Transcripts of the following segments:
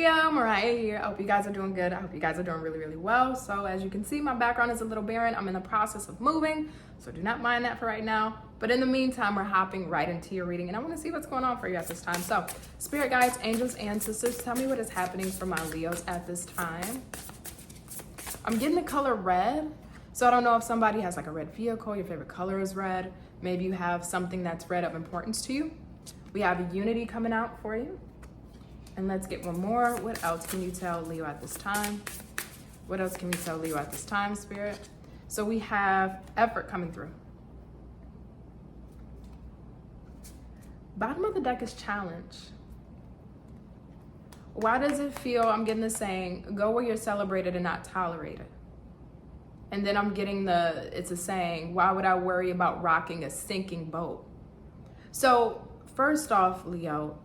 Leo, Mariah here. I hope you guys are doing good. I hope you guys are doing really, really well. So as you can see, my background is a little barren. I'm in the process of moving, so do not mind that for right now. But in the meantime, we're hopping right into your reading, and I want to see what's going on for you at this time. So spirit guides, angels, ancestors, tell me what is happening for my Leos at this time. I'm getting the color red. So I don't know if somebody has like a red vehicle, your favorite color is red. Maybe you have something that's red of importance to you. We have a unity coming out for you. And let's get one more. What else can you tell Leo at this time? What else can you tell Leo at this time, Spirit? So we have effort coming through. Bottom of the deck is challenge. Why does it feel, I'm getting the saying, go where you're celebrated and not tolerated. And then I'm getting it's a saying, why would I worry about rocking a sinking boat? So first off, Leo,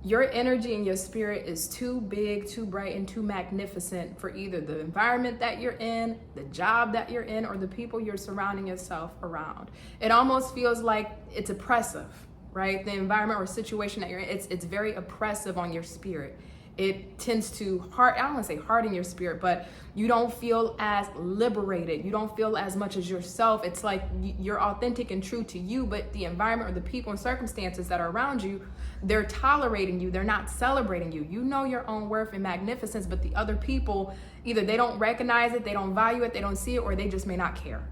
your energy and your spirit is too big, too bright, and too magnificent for either the environment that you're in, the job that you're in, or the people you're surrounding yourself around. It almost feels like it's oppressive, right? The environment or situation that you're in, it's very oppressive on your spirit. It tends to I don't want to say harden your spirit, but you don't feel as liberated. You don't feel as much as yourself. It's like you're authentic and true to you, but the environment or the people and circumstances that are around you, they're tolerating you. They're not celebrating you. You know your own worth and magnificence, but the other people, either they don't recognize it, they don't value it, they don't see it, or they just may not care.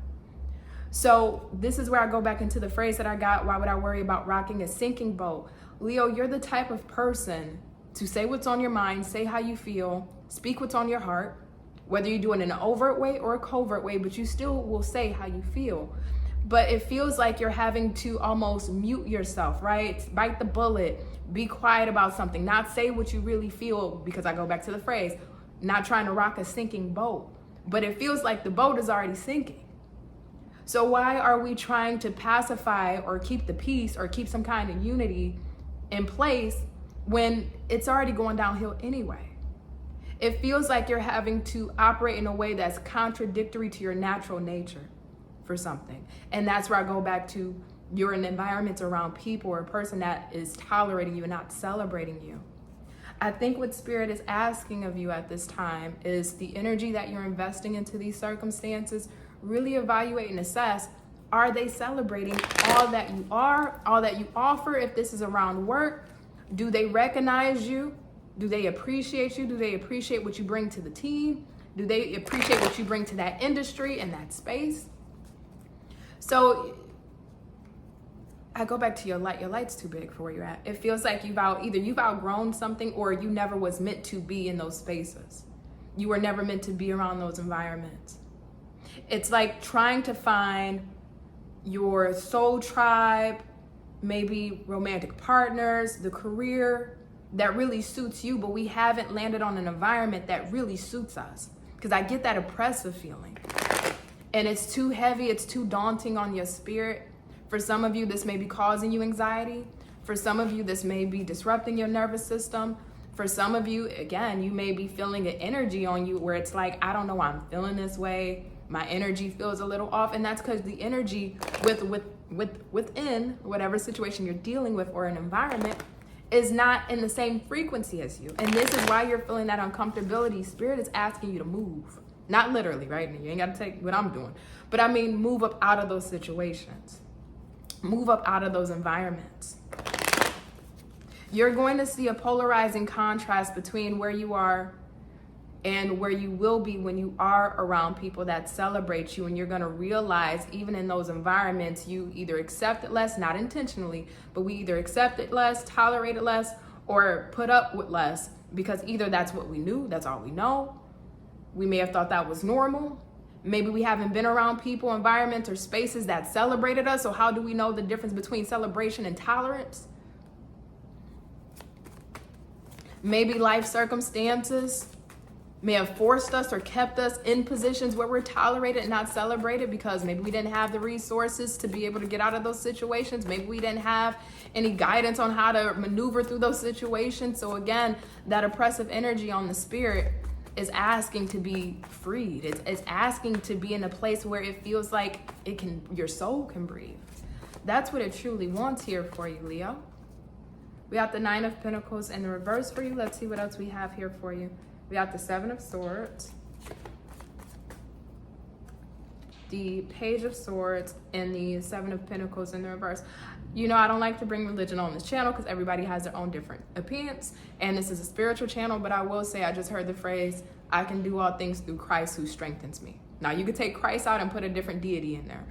So this is where I go back into the phrase that I got, why would I worry about rocking a sinking boat? Leo, you're the type of person to say what's on your mind, say how you feel, speak what's on your heart, whether you do it in an overt way or a covert way, but you still will say how you feel. But it feels like you're having to almost mute yourself, right? Bite the bullet, be quiet about something, not say what you really feel, because I go back to the phrase, not trying to rock a sinking boat. But it feels like the boat is already sinking. So why are we trying to pacify or keep the peace or keep some kind of unity in place when it's already going downhill anyway? It feels like you're having to operate in a way that's contradictory to your natural nature for something. And that's where I go back to, you're in environments around people or a person that is tolerating you and not celebrating you. I think what Spirit is asking of you at this time is the energy that you're investing into these circumstances, really evaluate and assess, are they celebrating all that you are, all that you offer? If this is around work, do they recognize you? Do they appreciate you? Do they appreciate what you bring to the team? Do they appreciate what you bring to that industry and that space? So I go back to your light. Your light's too big for where you're at. It feels like either you've outgrown something or you never was meant to be in those spaces. You were never meant to be around those environments. It's like trying to find your soul tribe, maybe romantic partners, the career that really suits you, but we haven't landed on an environment that really suits us. Because I get that oppressive feeling. And it's too heavy, it's too daunting on your spirit. For some of you, this may be causing you anxiety. For some of you, this may be disrupting your nervous system. For some of you, again, you may be feeling an energy on you where it's like, I don't know why I'm feeling this way. My energy feels a little off. And that's because the energy within whatever situation you're dealing with or an environment is not in the same frequency as you. And this is why you're feeling that uncomfortability. Spirit is asking you to move. Not literally, right? You ain't got to take what I'm doing. But I mean, move up out of those situations. Move up out of those environments. You're going to see a polarizing contrast between where you are and where you will be when you are around people that celebrate you. And you're going to realize, even in those environments, you either accept it less, not intentionally, but we either accept it less, tolerate it less, or put up with less, because either that's what we knew, that's all we know. We may have thought that was normal. Maybe we haven't been around people, environments, or spaces that celebrated us. So how do we know the difference between celebration and tolerance? Maybe life circumstances may have forced us or kept us in positions where we're tolerated and not celebrated, because maybe we didn't have the resources to be able to get out of those situations. Maybe we didn't have any guidance on how to maneuver through those situations. So again, that oppressive energy on the spirit is asking to be freed. It's asking to be in a place where it feels like your soul can breathe. That's what it truly wants here for you, Leo. We got the Nine of Pentacles in the reverse for you. Let's see what else we have here for you. We got the Seven of Swords, the Page of Swords, and the Seven of Pentacles in the reverse. You know, I don't like to bring religion on this channel because everybody has their own different opinions, and this is a spiritual channel, but I will say I just heard the phrase, I can do all things through Christ who strengthens me. Now, you could take Christ out and put a different deity in there,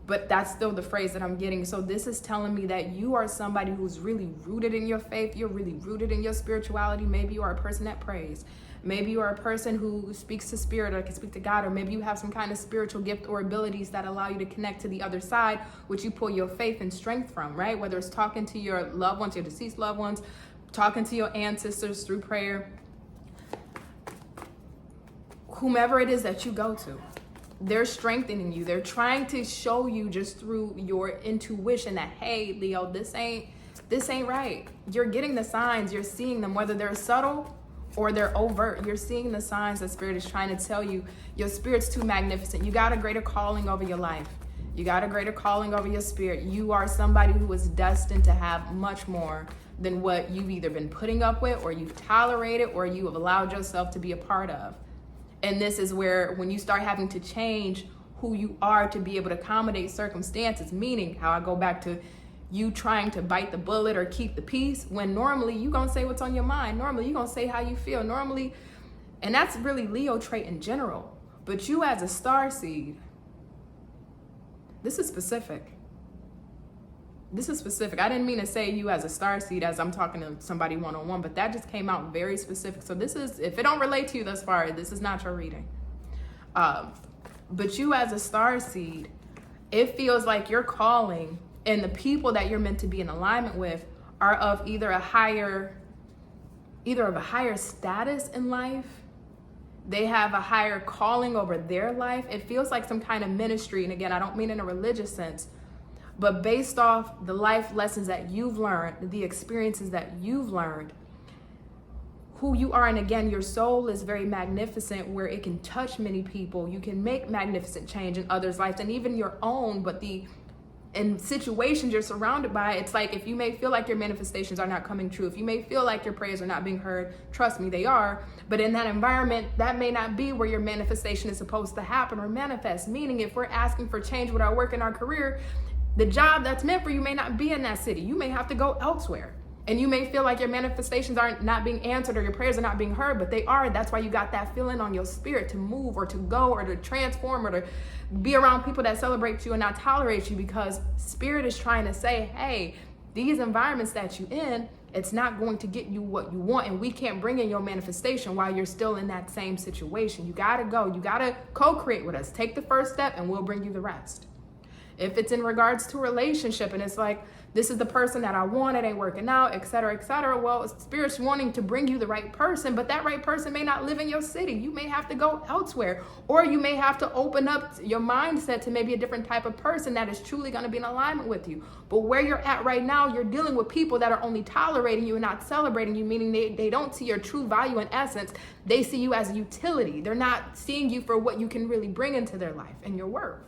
but that's still the phrase that I'm getting. So this is telling me that you are somebody who's really rooted in your faith. You're really rooted in your spirituality. Maybe you are a person that prays. Maybe you are a person who speaks to spirit or can speak to God, or maybe you have some kind of spiritual gift or abilities that allow you to connect to the other side, which you pull your faith and strength from, right? Whether it's talking to your loved ones, your deceased loved ones, talking to your ancestors through prayer, whomever it is that you go to, they're strengthening you. They're trying to show you just through your intuition that, hey, Leo, this ain't right. You're getting the signs, you're seeing them, whether they're subtle or they're overt. You're seeing the signs that Spirit is trying to tell you. Your spirit's too magnificent. You got a greater calling over your life. You got a greater calling over your spirit. You are somebody who is destined to have much more than what you've either been putting up with, or you've tolerated, or you have allowed yourself to be a part of. And this is where, when you start having to change who you are to be able to accommodate circumstances, meaning how I go back to you trying to bite the bullet or keep the peace, when normally you gonna say what's on your mind. Normally you gonna say how you feel. Normally, and that's really Leo trait in general. But you as a star seed, this is specific. This is specific. I didn't mean to say you as a star seed as I'm talking to somebody one-on-one, but that just came out very specific. So this is, if it don't relate to you thus far, this is not your reading. But you as a star seed, it feels like your calling and the people that you're meant to be in alignment with are of either of a higher status in life. They have a higher calling over their life. It feels like some kind of ministry. And again, I don't mean in a religious sense, but based off the life lessons that you've learned, the experiences that you've learned, who you are. And again, your soul is very magnificent, where it can touch many people. You can make magnificent change in others' lives and even your own. But in situations you're surrounded by, it's like, if you may feel like your manifestations are not coming true, if you may feel like your prayers are not being heard, trust me, they are. But in that environment, that may not be where your manifestation is supposed to happen or manifest. Meaning, if we're asking for change with our work and our career, the job that's meant for you may not be in that city. You may have to go elsewhere. And you may feel like your manifestations are not being answered or your prayers are not being heard, but they are. That's why you got that feeling on your spirit to move or to go or to transform or to be around people that celebrate you and not tolerate you, because Spirit is trying to say, hey, these environments that you're in, it's not going to get you what you want, and we can't bring in your manifestation while you're still in that same situation. You got to go. You got to co-create with us. Take the first step and we'll bring you the rest. If it's in regards to a relationship and it's like, this is the person that I want, it ain't working out, et cetera, well, Spirit's wanting to bring you the right person, but that right person may not live in your city. You may have to go elsewhere, or you may have to open up your mindset to maybe a different type of person that is truly going to be in alignment with you. But where you're at right now, you're dealing with people that are only tolerating you and not celebrating you, meaning they don't see your true value and essence. They see you as a utility. They're not seeing you for what you can really bring into their life and your worth.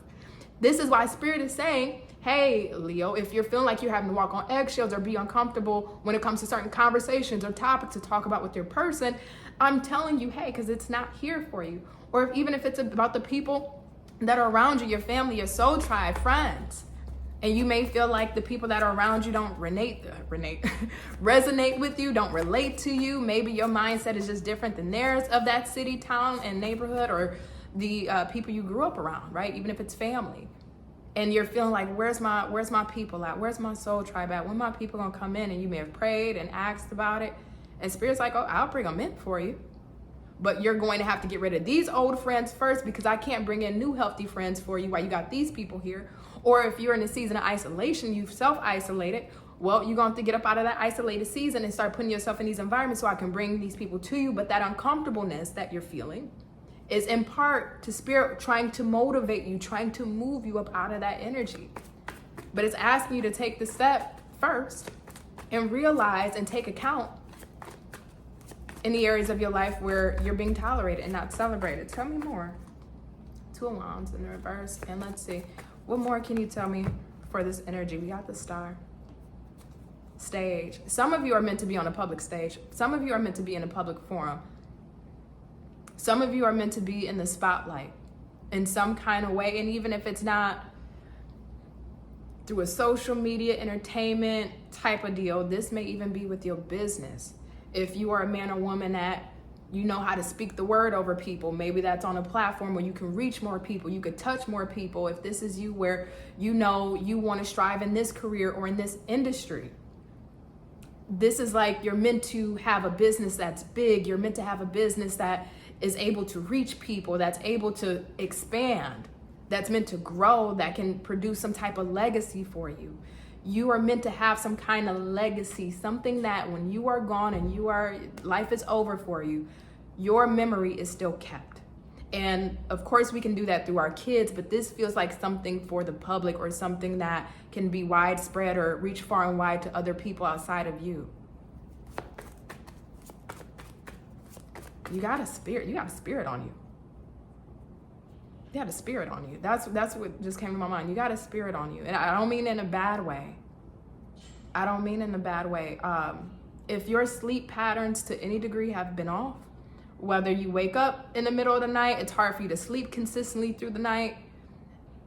This is why Spirit is saying, hey, Leo, if you're feeling like you're having to walk on eggshells or be uncomfortable when it comes to certain conversations or topics to talk about with your person, I'm telling you, hey, because it's not here for you. Or even if it's about the people that are around you, your family, your soul tribe, friends, and you may feel like the people that are around you don't resonate with you, don't relate to you. Maybe your mindset is just different than theirs of that city, town, and neighborhood, or the people you grew up around, right? Even if it's family. And you're feeling like, where's my people at? Where's my soul tribe at? When my people gonna come in? And you may have prayed and asked about it. And Spirit's like, oh, I'll bring them in for you. But you're going to have to get rid of these old friends first, because I can't bring in new healthy friends for you while you got these people here. Or if you're in a season of isolation, you've self-isolated, well, you're going to have to get up out of that isolated season and start putting yourself in these environments so I can bring these people to you. But that uncomfortableness that you're feeling is in part to Spirit trying to motivate you, trying to move you up out of that energy. But it's asking you to take the step first and realize and take account in the areas of your life where you're being tolerated and not celebrated. Tell me more. Two of Wands in the reverse. And let's see, what more can you tell me for this energy? We got the Star. stage. Some of you are meant to be on a public stage. Some of you are meant to be in a public forum. Some of you are meant to be in the spotlight in some kind of way. And even if it's not through a social media entertainment type of deal, this may even be with your business. If you are a man or woman that you know how to speak the word over people, maybe that's on a platform where you can reach more people, you could touch more people. If this is you where you know you want to strive in this career or in this industry, this is like you're meant to have a business that's big. You're meant to have a business that is able to reach people, that's able to expand, that's meant to grow, that can produce some type of legacy for you. You are meant to have some kind of legacy, something that when you are gone and life is over for you, your memory is still kept. And of course we can do that through our kids, but this feels like something for the public or something that can be widespread or reach far and wide to other people outside of you. You got a spirit on you. You got a spirit on you. That's what just came to my mind. You got a spirit on you. And I don't mean in a bad way. I don't mean in a bad way. If your sleep patterns to any degree have been off, whether you wake up in the middle of the night, it's hard for you to sleep consistently through the night.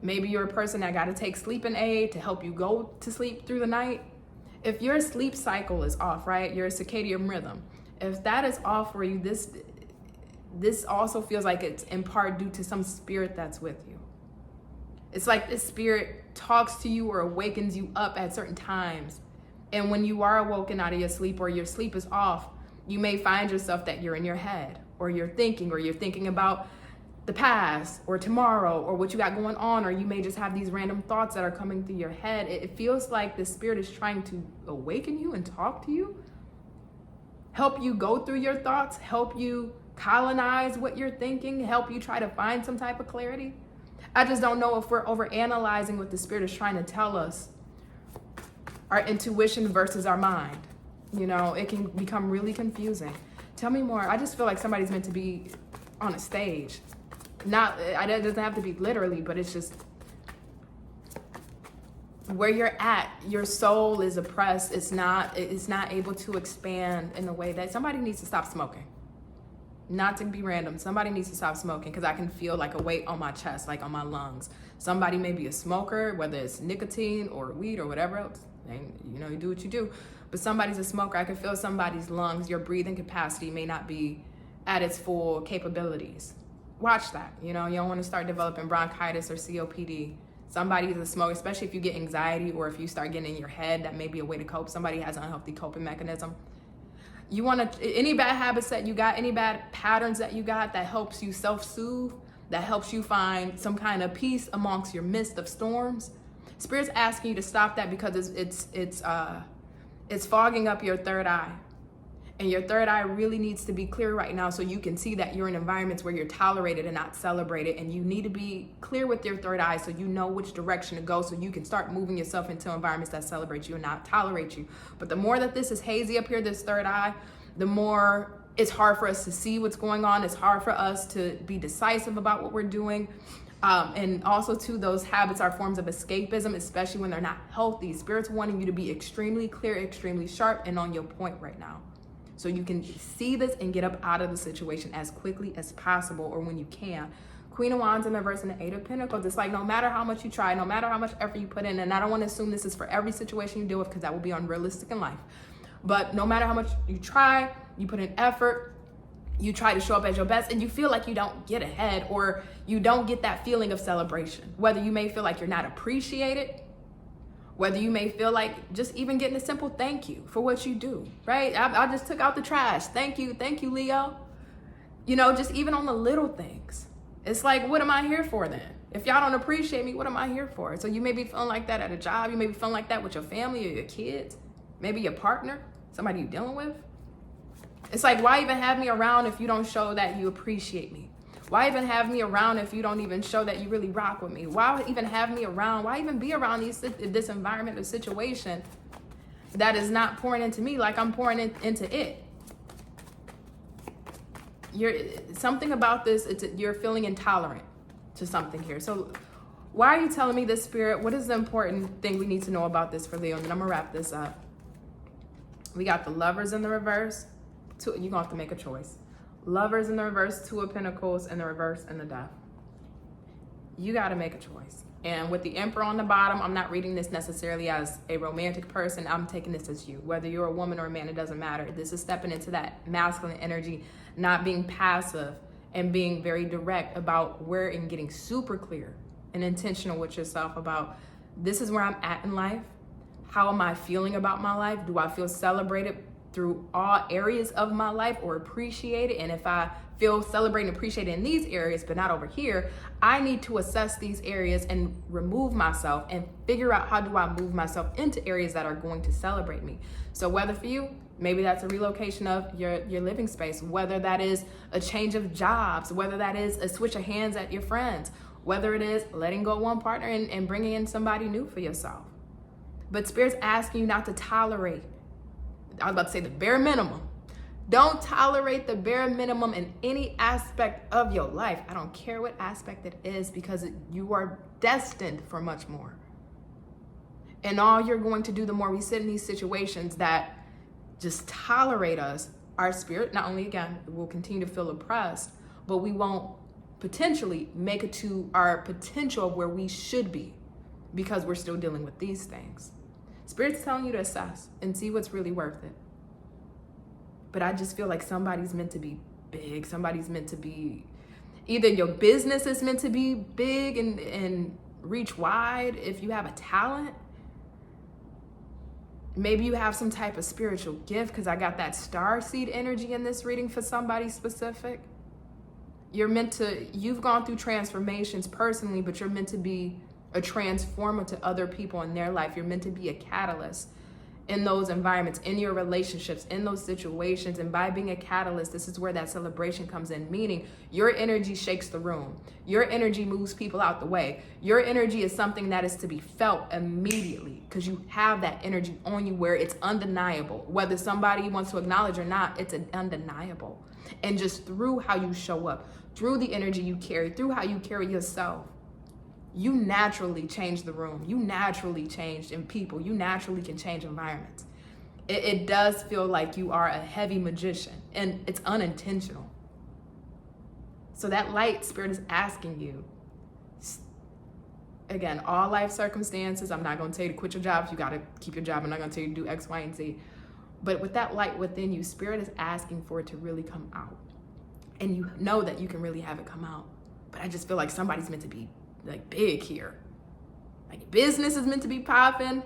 Maybe you're a person that got to take sleeping aid to help you go to sleep through the night. If your sleep cycle is off, right, your circadian rhythm, if that is off for you, this also feels like it's in part due to some spirit that's with you. It's like this spirit talks to you or awakens you up at certain times. And when you are awoken out of your sleep or your sleep is off, you may find yourself that you're in your head or you're thinking about the past or tomorrow or what you got going on, or you may just have these random thoughts that are coming through your head. It feels like the spirit is trying to awaken you and talk to you, help you go through your thoughts, help you colonize what you're thinking, help you try to find some type of clarity. I just don't know if we're overanalyzing what the spirit is trying to tell us, our intuition versus our mind. You know, it can become really confusing. Tell me more. I just feel like somebody's meant to be on a stage. It doesn't have to be literally, but it's just where you're at, your soul is oppressed. It's not able to expand in the way that somebody needs to stop smoking. Not to be random, somebody needs to stop smoking, because I can feel like a weight on my chest, like on my lungs. Somebody may be a smoker, whether it's nicotine or weed or whatever else, and you know, you do what you do. But somebody's a smoker, I can feel somebody's lungs, your breathing capacity may not be at its full capabilities. Watch that. You know, you don't want to start developing bronchitis or COPD. Somebody's a smoker, especially if you get anxiety or if you start getting in your head, that may be a way to cope. Somebody has an unhealthy coping mechanism. You want to, any bad habits that you got, any bad patterns that you got that helps you self-soothe, that helps you find some kind of peace amongst your midst of storms. Spirit's asking you to stop that because it's fogging up your third eye. And your third eye really needs to be clear right now so you can see that you're in environments where you're tolerated and not celebrated. And you need to be clear with your third eye so you know which direction to go, so you can start moving yourself into environments that celebrate you and not tolerate you. But the more that this is hazy up here, this third eye, the more it's hard for us to see what's going on. It's hard for us to be decisive about what we're doing. And also too, those habits are forms of escapism, especially when they're not healthy. Spirit's wanting you to be extremely clear, extremely sharp, and on your point right now. So you can see this and get up out of the situation as quickly as possible, or when you can. Queen of Wands in the reverse and the Eight of Pentacles. It's like no matter how much you try, no matter how much effort you put in, and I don't want to assume this is for every situation you deal with because that will be unrealistic in life. But no matter how much you try, you put in effort, you try to show up as your best, and you feel like you don't get ahead, or you don't get that feeling of celebration. Whether you may feel like you're not appreciated, whether you may feel like just even getting a simple thank you for what you do, right? I just took out the trash. Thank you, Leo. You know, just even on the little things. It's like, what am I here for then? If y'all don't appreciate me, what am I here for? So you may be feeling like that at a job. You may be feeling like that with your family or your kids, maybe your partner, somebody you're dealing with. It's like, why even have me around if you don't show that you appreciate me? Why even have me around if you don't even show that you really rock with me? Why even have me around? Why even be around this environment or situation that is not pouring into me like I'm pouring into it? Something about this, you're feeling intolerant to something here. So why are you telling me this, Spirit? What is the important thing we need to know about this for Leo? And then I'm gonna wrap this up. We got the Lovers in the reverse. You're going to have to make a choice. Lovers in the reverse, Two of Pentacles in the reverse, and the Death. You got to make a choice. And with the Emperor on the bottom, I'm not reading this necessarily as a romantic person. I'm taking this as you. Whether you're a woman or a man, it doesn't matter. This is stepping into that masculine energy, not being passive and being very direct about where and getting super clear and intentional with yourself about this is where I'm at in life. How am I feeling about my life? Do I feel celebrated through all areas of my life or appreciated? And if I feel celebrated and appreciated in these areas, but not over here, I need to assess these areas and remove myself and figure out how do I move myself into areas that are going to celebrate me. So whether for you, maybe that's a relocation of your living space, whether that is a change of jobs, whether that is a switch of hands at your friends, whether it is letting go of one partner and bringing in somebody new for yourself. But Spirit's asking you not to tolerate, I was about to say the bare minimum. Don't tolerate the bare minimum in any aspect of your life. I don't care what aspect it is, because you are destined for much more. And all you're going to do, the more we sit in these situations that just tolerate us, our spirit, not only again, will continue to feel oppressed, but we won't potentially make it to our potential of where we should be, because we're still dealing with these things. Spirit's telling you to assess and see what's really worth it. But I just feel like somebody's meant to be big. Somebody's meant to be, either your business is meant to be big and reach wide if you have a talent. Maybe you have some type of spiritual gift, because I got that star seed energy in this reading for somebody specific. You've gone through transformations personally, but you're meant to be a transformer to other people in their life. You're meant to be a catalyst in those environments, in your relationships, in those situations. And by being a catalyst, this is where that celebration comes in, meaning your energy shakes the room. Your energy moves people out the way. Your energy is something that is to be felt immediately, because you have that energy on you where it's undeniable. Whether somebody wants to acknowledge or not, it's undeniable. And just through how you show up, through the energy you carry, through how you carry yourself, you naturally change the room. You naturally change in people. You naturally can change environments. It does feel like you are a heavy magician, and it's unintentional. So that light, Spirit is asking you, again, all life circumstances, I'm not going to tell you to quit your job if you got to keep your job. I'm not going to tell you to do X, Y, and Z. But with that light within you, Spirit is asking for it to really come out. And you know that you can really have it come out. But I just feel like somebody's meant to be like big here. Like business is meant to be popping.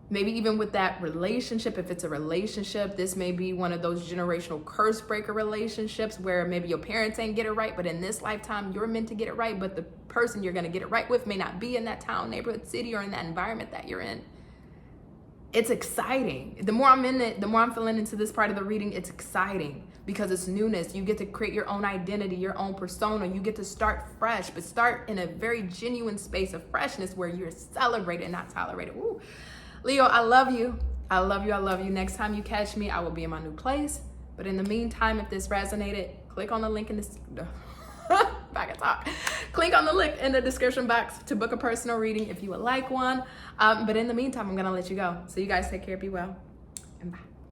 Maybe even with that relationship, if it's a relationship, this may be one of those generational curse breaker relationships where maybe your parents ain't get it right, but in this lifetime, you're meant to get it right, but the person you're going to get it right with may not be in that town, neighborhood, city, or in that environment that you're in. It's exciting. The more I'm in it, the more I'm feeling into this part of the reading, it's exciting because it's newness. You get to create your own identity, your own persona. You get to start fresh, but start in a very genuine space of freshness where you're celebrated, not tolerated. Ooh. Leo, I love you. I love you. I love you. Next time you catch me, I will be in my new place. But in the meantime, if this resonated, click on the link in this. Back and talk. Click on the link in the description box to book a personal reading if you would like one. But in the meantime, I'm going to let you go. So you guys take care, be well, and bye.